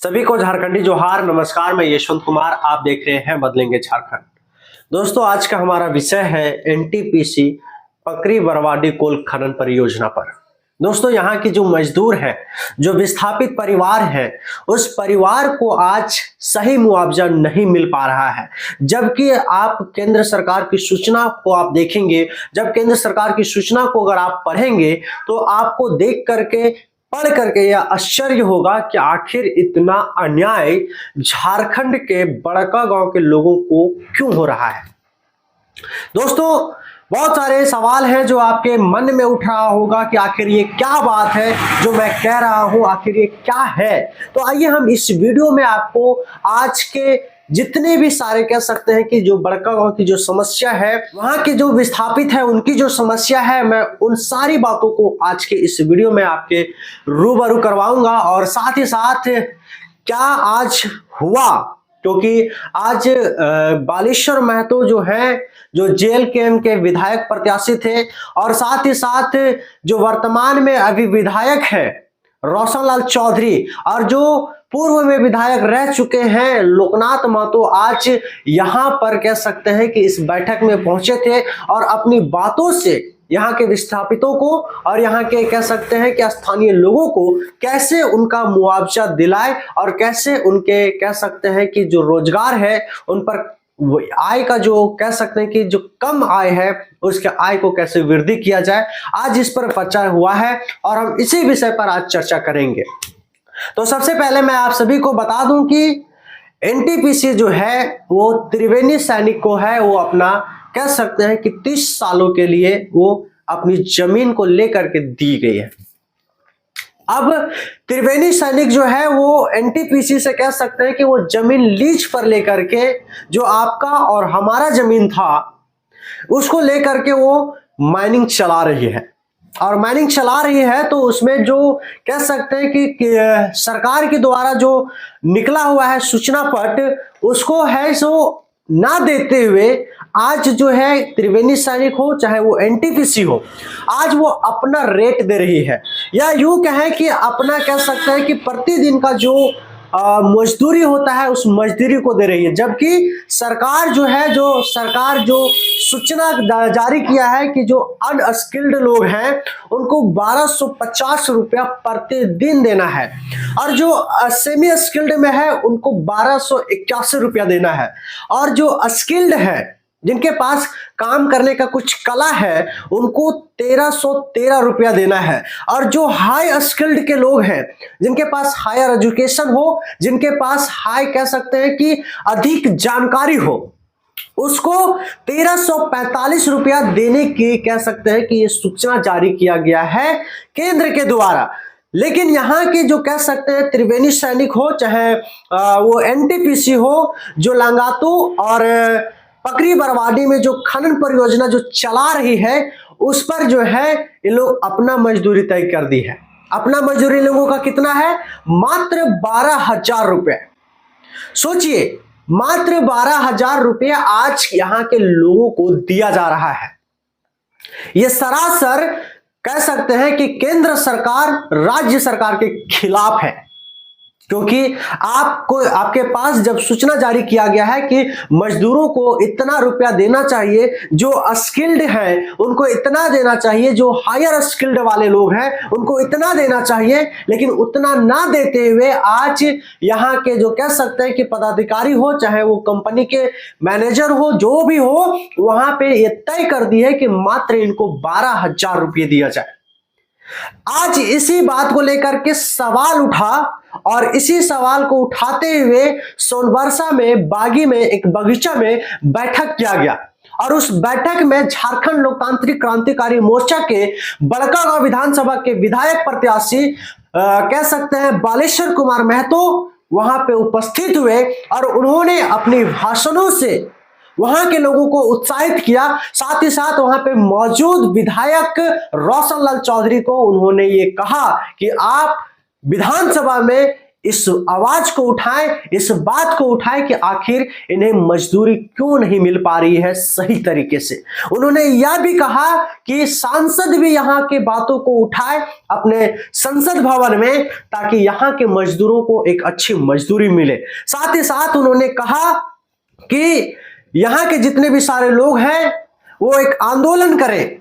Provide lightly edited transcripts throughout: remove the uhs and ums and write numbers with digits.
सभी को झारखंडी जोहार। नमस्कार, मैं यशवंत कुमार, आप देख रहे हैं बदलेंगे झारखंड। दोस्तों, आज का हमारा विषय है एनटीपीसी पकरी बरवाडी कोल खनन परियोजना पर। दोस्तों, यहाँ की जो मजदूर हैं, जो विस्थापित परिवार है, उस परिवार को आज सही मुआवजा नहीं मिल पा रहा है। जबकि आप केंद्र सरकार की सूचना को आप देखेंगे, जब केंद्र सरकार की सूचना को अगर आप पढ़ेंगे तो आपको देख करके पढ़ करके यह आश्चर्य होगा कि आखिर इतना अन्याय झारखंड के बड़का गांव के लोगों को क्यों हो रहा है। दोस्तों, बहुत सारे सवाल हैं जो आपके मन में उठ रहा होगा कि आखिर ये क्या बात है जो मैं कह रहा हूं, आखिर ये क्या है। तो आइए हम इस वीडियो में आपको आज के जितने भी सारे कह सकते हैं कि जो बड़का गांव की जो समस्या है, वहां के जो विस्थापित है उनकी जो समस्या है, मैं उन सारी बातों को आज के इस वीडियो में आपके रूबरू करवाऊंगा। और साथ ही साथ क्या आज हुआ, क्योंकि आज बालेश्वर महतो जो है, जो जेल कैंप के विधायक प्रत्याशी थे, और साथ ही साथ जो वर्तमान में अभी विधायक है रोशन लाल चौधरी, और जो पूर्व में विधायक रह चुके हैं लोकनाथ महतो, आज यहां पर कह सकते हैं कि इस बैठक में पहुंचे थे और अपनी बातों से यहाँ के विस्थापितों को और यहाँ के कह सकते हैं कि स्थानीय लोगों को कैसे उनका मुआवजा दिलाए और कैसे उनके कह सकते हैं कि जो रोजगार है उन पर आय का जो कह सकते हैं कि जो कम आय है उसके आय को कैसे वृद्धि किया जाए, आज इस पर चर्चा हुआ है और हम इसी विषय पर आज चर्चा करेंगे। तो सबसे पहले मैं आप सभी को बता दूं कि एनटीपीसी जो है वो त्रिवेणी सैनिक को है, वो अपना कह सकते हैं कि 30 सालों के लिए वो अपनी जमीन को लेकर के दी गई है। अब त्रिवेणी सैनिक जो है वो एनटीपीसी से कह सकते हैं कि वो जमीन लीज पर लेकर के, जो आपका और हमारा जमीन था उसको लेकर के वो माइनिंग चला रही है। और माइनिंग चला रही है तो उसमें जो कह सकते हैं कि सरकार के द्वारा जो निकला हुआ है सूचना पट, उसको है सो ना देते हुए आज जो है त्रिवेणी सैनिक हो चाहे वो एनटीपीसी हो, आज वो अपना रेट दे रही है, या यूं कहें कि अपना कह सकते हैं कि प्रतिदिन का जो मजदूरी होता है उस मजदूरी को दे रही है। जबकि सरकार जो है, जो सरकार जो सूचना जारी किया है कि जो अनस्किल्ड लोग हैं उनको 1250 रुपया प्रतिदिन देना है, और जो सेमी स्किल्ड में है उनको 1281 रुपया देना है, और जो स्किल्ड है जिनके पास काम करने का कुछ कला है उनको 1313 रुपया देना है, और जो हाई स्किल्ड के लोग हैं जिनके पास हायर एजुकेशन हो, जिनके पास हाई कह सकते हैं कि अधिक जानकारी हो, उसको 1345 रुपया देने की कह सकते हैं कि ये सूचना जारी किया गया है केंद्र के द्वारा। लेकिन यहाँ के जो कह सकते हैं त्रिवेणी सैनिक हो चाहे वो एनटीपीसी हो, जो लांगातू और पकरी बरवाडी में जो खनन परियोजना जो चला रही है उस पर जो है ये लोग अपना मजदूरी तय कर दी है। अपना मजदूरी लोगों का कितना है? मात्र 12,000 रुपए। सोचिए, मात्र 12,000 रुपया आज यहाँ के लोगों को दिया जा रहा है। यह सरासर कह सकते हैं कि केंद्र सरकार राज्य सरकार के खिलाफ है, क्योंकि आपको आपके पास जब सूचना जारी किया गया है कि मजदूरों को इतना रुपया देना चाहिए, जो स्किल्ड हैं उनको इतना देना चाहिए, जो हायर स्किल्ड वाले लोग हैं उनको इतना देना चाहिए, लेकिन उतना ना देते हुए आज यहाँ के जो कह सकते हैं कि पदाधिकारी हो चाहे वो कंपनी के मैनेजर हो, जो भी हो, वहां पे ये तय कर दी है कि मात्र इनको 12,000 रुपये दिया जाए। आज इसी बात को लेकर के सवाल उठा, और इसी सवाल को उठाते हुए सोनबरसा में बागी में एक बगीचा में बैठक किया गया, और उस बैठक में झारखंड लोकतांत्रिक क्रांतिकारी मोर्चा के बड़का गांव विधानसभा के विधायक प्रत्याशी कह सकते हैं बालेश्वर कुमार महतो वहां पे उपस्थित हुए, और उन्होंने अपनी भाषणों से वहां के लोगों को उत्साहित किया। साथ ही साथ वहां पे मौजूद विधायक रोशन लाल चौधरी को उन्होंने ये कहा कि आप विधानसभा में इस आवाज को उठाएं, इस बात को उठाएं कि आखिर इन्हें मजदूरी क्यों नहीं मिल पा रही है सही तरीके से। उन्होंने यह भी कहा कि सांसद भी यहां के बातों को उठाए अपने संसद भवन में, ताकि यहां के मजदूरों को एक अच्छी मजदूरी मिले। साथ ही साथ उन्होंने कहा कि यहां के जितने भी सारे लोग हैं वो एक आंदोलन करें,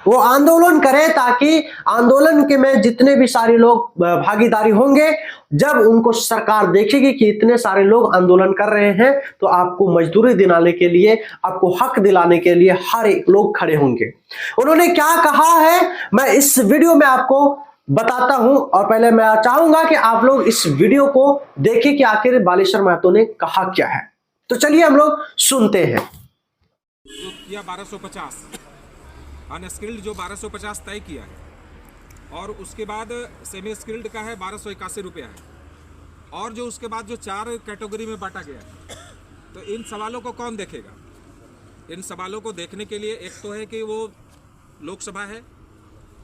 वो आंदोलन करें, ताकि आंदोलन के में जितने भी सारे लोग भागीदारी होंगे, जब उनको सरकार देखेगी कि इतने सारे लोग आंदोलन कर रहे हैं तो आपको मजदूरी दिलाने के लिए, आपको हक दिलाने के लिए हर एक लोग खड़े होंगे। उन्होंने क्या कहा है मैं इस वीडियो में आपको बताता हूं, और पहले मैं चाहूंगा कि आप लोग इस वीडियो को देखें कि आखिर बालेश्वर महतो ने कहा क्या है। तो चलिए हम लोग सुनते हैं। जो किया 1250 अनस्किल्ड जो 1250 तय किया है, और उसके बाद सेमी स्किल्ड का है 1281 रुपया है, और जो उसके बाद जो 4 कैटेगरी में बांटा गया है। तो इन सवालों को कौन देखेगा? इन सवालों को देखने के लिए एक तो है कि वो लोकसभा है,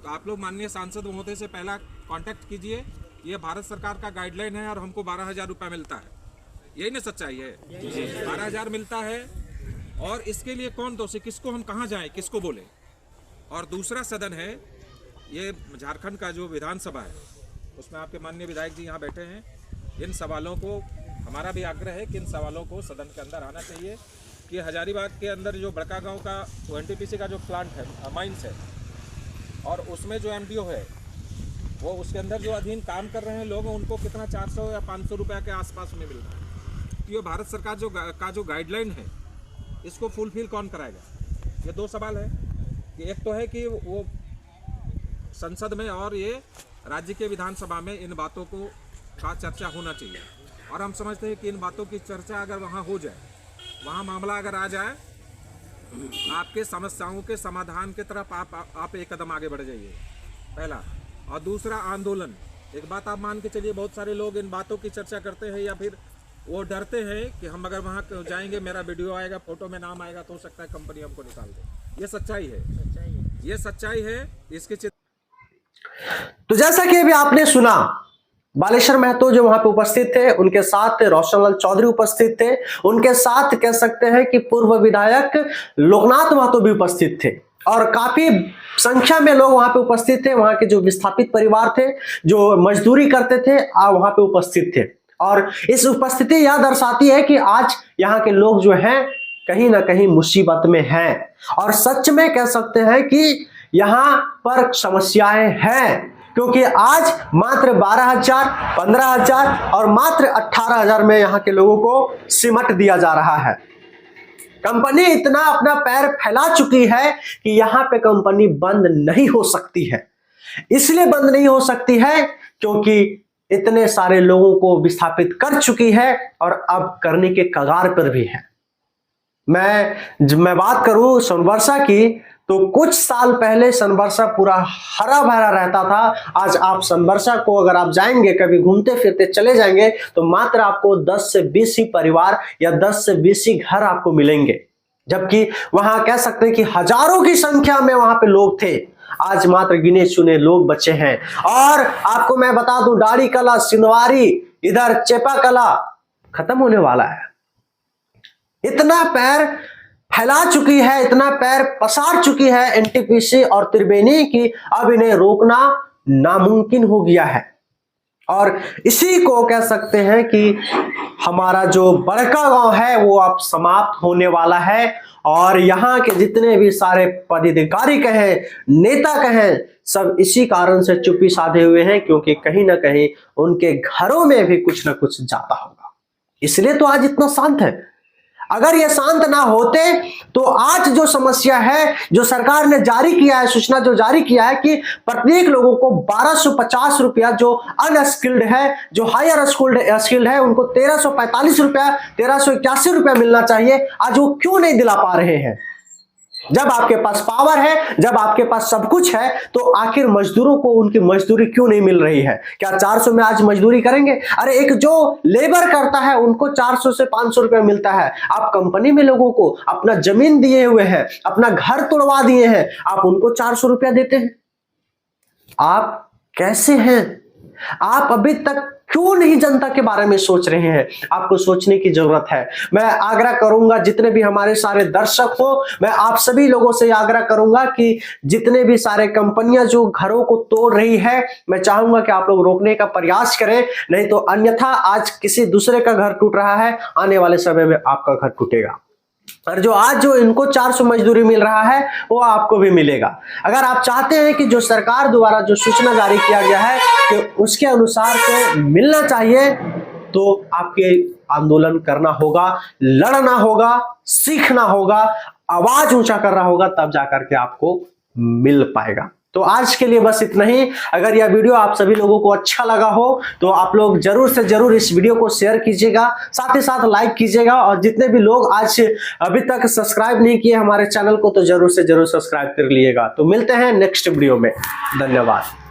तो आप लोग माननीय सांसद महोदय से पहला कांटेक्ट कीजिए। ये भारत सरकार का गाइडलाइन है और हमको 12,000 रुपया मिलता है, यही ना सच्चाई है? 12,000 मिलता है, और इसके लिए कौन दोषी, किसको हम कहाँ जाएं, किसको बोले? और दूसरा सदन है, ये झारखंड का जो विधानसभा है, उसमें आपके माननीय विधायक जी यहाँ बैठे हैं। इन सवालों को, हमारा भी आग्रह है कि इन सवालों को सदन के अंदर आना चाहिए कि हजारीबाग के अंदर जो बड़का गांव का एनटीपीसी का जो प्लांट है, माइंस है, और उसमें जो एमडीओ है वो उसके अंदर जो अधीन काम कर रहे हैं लोग, उनको कितना 400 या 500 रुपये के आसपास में मिल रहा है। तो ये भारत सरकार जो गाइडलाइन है, इसको फुलफिल कौन कराएगा? ये दो सवाल है कि एक तो है कि वो संसद में और ये राज्य के विधानसभा में इन बातों को का चर्चा होना चाहिए, और हम समझते हैं कि इन बातों की चर्चा अगर वहाँ हो जाए, वहाँ मामला अगर आ जाए, आपके समस्याओं के समाधान की तरफ आप एक कदम आगे बढ़ जाइए, पहला। और दूसरा, आंदोलन। एक बात आप मान के चलिए, बहुत सारे लोग इन बातों की चर्चा करते हैं या फिर वो डरते हैं कि हम अगर वहाँ जाएंगे, मेरा वीडियो आएगा, फोटो में नाम आएगा, तो हो सकता है कंपनी हमको निकाल दे। ये सच्चाई है, ये सच्चाई है। इसके तो जैसा कि अभी आपने सुना, बालेश्वर महतो जो वहां पे उपस्थित थे, उनके साथ रोशनलाल चौधरी उपस्थित थे, उनके साथ कह सकते हैं कि पूर्व विधायक लोकनाथ महतो भी उपस्थित थे, और काफी संख्या में लोग वहां पे उपस्थित थे। वहां के जो विस्थापित परिवार थे, जो मजदूरी करते थे, वहां पे उपस्थित थे। और इस उपस्थिति यह दर्शाती है कि आज यहाँ के लोग जो हैं कहीं ना कहीं मुसीबत में हैं, और सच में कह सकते हैं कि यहाँ पर समस्याएं हैं, क्योंकि आज मात्र 12,000, 15,000 और मात्र 18,000 में यहाँ के लोगों को सिमट दिया जा रहा है। कंपनी इतना अपना पैर फैला चुकी है कि यहाँ पे कंपनी बंद नहीं हो सकती है। इसलिए बंद नहीं हो सकती है क्योंकि इतने सारे लोगों को विस्थापित कर चुकी है और अब करने के कगार पर भी है। मैं बात करूं सोनबरसा की, तो कुछ साल पहले सोनबरसा पूरा हरा भरा रहता था। आज आप सोनबरसा को अगर आप जाएंगे, कभी घूमते फिरते चले जाएंगे, तो मात्र आपको 10 से 20 ही परिवार या 10 से 20 ही घर आपको मिलेंगे, जबकि वहां कह सकते हैं कि हजारों की संख्या में वहां पे लोग थे। आज मात्र गिने चुने लोग बचे हैं। और आपको मैं बता दूं, डाड़ी कला, सिंधवारी, इधर चेपा कला खत्म होने वाला है। इतना पैर फैला चुकी है, इतना पैर पसार चुकी है एनटीपीसी और त्रिवेणी की अब इन्हें रोकना नामुमकिन हो गया है। और इसी को कह सकते हैं कि हमारा जो बड़का गांव है वो अब समाप्त होने वाला है। और यहाँ के जितने भी सारे पदाधिकारी कहें, नेता कहें, सब इसी कारण से चुप्पी साधे हुए हैं, क्योंकि कहीं ना कहीं उनके घरों में भी कुछ ना कुछ जाता होगा। इसलिए तो आज इतना शांत है। अगर ये शांत ना होते तो आज जो समस्या है, जो सरकार ने जारी किया है, सूचना जो जारी किया है कि प्रत्येक लोगों को 1250 रुपया, जो अनस्किल्ड है, जो हायर स्किल्ड है, उनको 1345 रुपया, 1381 रुपया मिलना चाहिए। आज वो क्यों नहीं दिला पा रहे हैं? जब आपके पास पावर है, जब आपके पास सब कुछ है, तो आखिर मजदूरों को उनकी मजदूरी क्यों नहीं मिल रही है? क्या 400 में आज मजदूरी करेंगे? अरे एक जो लेबर करता है उनको 400 से 500 रुपया मिलता है। आप कंपनी में लोगों को अपना जमीन दिए हुए हैं, अपना घर तोड़वा दिए हैं, आप उनको 400 रुपया देते हैं। आप कैसे हैं? आप अभी तक क्यों नहीं जनता के बारे में सोच रहे हैं? आपको सोचने की जरूरत है। मैं आग्रह करूंगा, जितने भी हमारे सारे दर्शक हो, मैं आप सभी लोगों से आग्रह करूंगा कि जितने भी सारे कंपनियां जो घरों को तोड़ रही है, मैं चाहूंगा कि आप लोग रोकने का प्रयास करें, नहीं तो अन्यथा आज किसी दूसरे का घर टूट रहा है, आने वाले समय में आपका घर टूटेगा। और जो आज जो इनको 400 मजदूरी मिल रहा है वो आपको भी मिलेगा। अगर आप चाहते हैं कि जो सरकार द्वारा जो सूचना जारी किया गया है कि उसके अनुसार तो मिलना चाहिए, तो आपके आंदोलन करना होगा, लड़ना होगा, सीखना होगा, आवाज ऊंचा करना होगा, तब जाकर के आपको मिल पाएगा। तो आज के लिए बस इतना ही। अगर यह वीडियो आप सभी लोगों को अच्छा लगा हो तो आप लोग जरूर से जरूर इस वीडियो को शेयर कीजिएगा, साथ ही साथ लाइक कीजिएगा, और जितने भी लोग आज अभी तक सब्सक्राइब नहीं किए हमारे चैनल को तो जरूर से जरूर सब्सक्राइब कर लीजिएगा। तो मिलते हैं नेक्स्ट वीडियो में। धन्यवाद।